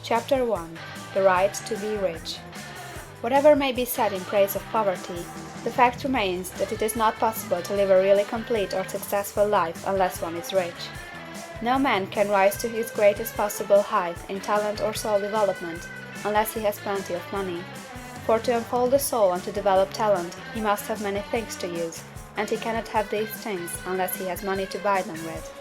Chapter 1. The Right to be Rich. Whatever may be said in praise of poverty, the fact remains that it is not possible to live a really complete or successful life unless one is rich. No man can rise to his greatest possible height in talent or soul development unless he has plenty of money. For to unfold the soul and to develop talent, he must have many things to use, and he cannot have these things unless he has money to buy them with.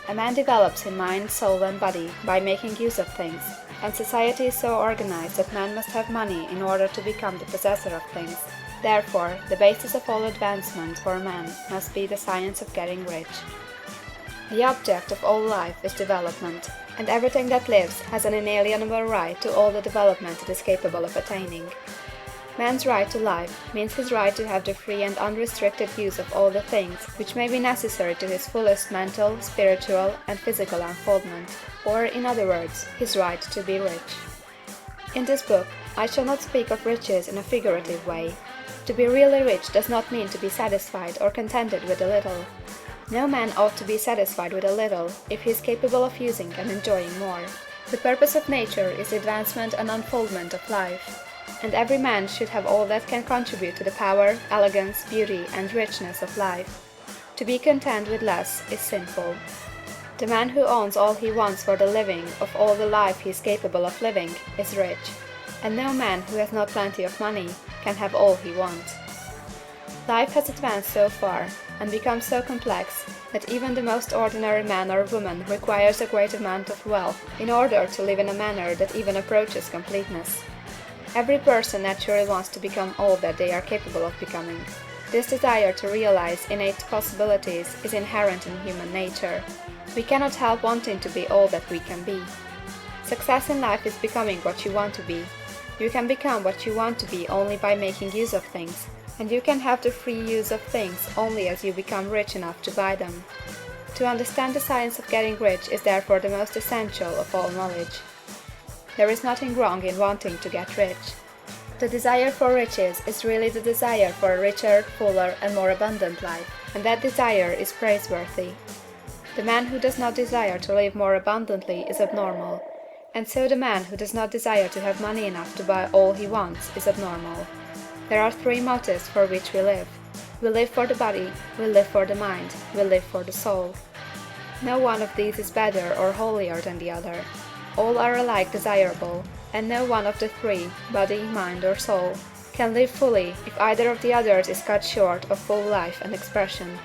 A man develops in mind, soul, and body by making use of things, and society is so organized that man must have money in order to become the possessor of things. Therefore, the basis of all advancement for man must be the science of getting rich. The object of all life is development, and everything that lives has an inalienable right to all the development it is capable of attaining. Man's right to life means his right to have the free and unrestricted use of all the things which may be necessary to his fullest mental, spiritual, and physical unfoldment, or, in other words, his right to be rich. In this book, I shall not speak of riches in a figurative way. To be really rich does not mean to be satisfied or contented with a little. No man ought to be satisfied with a little if he is capable of using and enjoying more. The purpose of nature is the advancement and unfoldment of life, and every man should have all that can contribute to the power, elegance, beauty, and richness of life. To be content with less is sinful. The man who owns all he wants for the living of all the life he is capable of living is rich, and no man who has not plenty of money can have all he wants. Life has advanced so far, and become so complex, that even the most ordinary man or woman requires a great amount of wealth in order to live in a manner that even approaches completeness. Every person naturally wants to become all that they are capable of becoming. This desire to realize innate possibilities is inherent in human nature. We cannot help wanting to be all that we can be. Success in life is becoming what you want to be. You can become what you want to be only by making use of things, and you can have the free use of things only as you become rich enough to buy them. To understand the science of getting rich is therefore the most essential of all knowledge. There is nothing wrong in wanting to get rich. The desire for riches is really the desire for a richer, fuller, and more abundant life, and that desire is praiseworthy. The man who does not desire to live more abundantly is abnormal, and so the man who does not desire to have money enough to buy all he wants is abnormal. There are three motives for which we live. We live for the body, we live for the mind, we live for the soul. No one of these is better or holier than the other. All are alike desirable, and no one of the three, body, mind, or soul, can live fully if either of the others is cut short of full life and expression.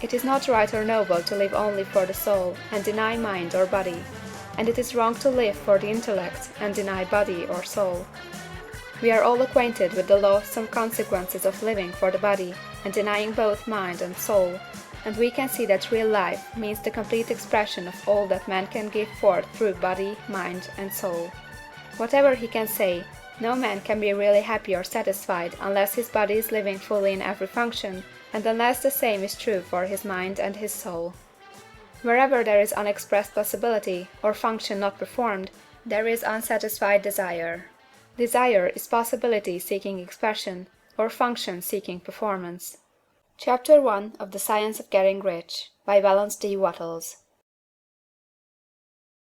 It is not right or noble to live only for the soul and deny mind or body, and it is wrong to live for the intellect and deny body or soul. We are all acquainted with the loathsome consequences of living for the body and denying both mind and soul, and we can see that real life means the complete expression of all that man can give forth through body, mind, and soul. Whatever he can say, no man can be really happy or satisfied unless his body is living fully in every function, and unless the same is true for his mind and his soul. Wherever there is unexpressed possibility, or function not performed, there is unsatisfied desire. Desire is possibility seeking expression, or function seeking performance. Chapter 1 of The Science of Getting Rich, by Valence D. Wattles.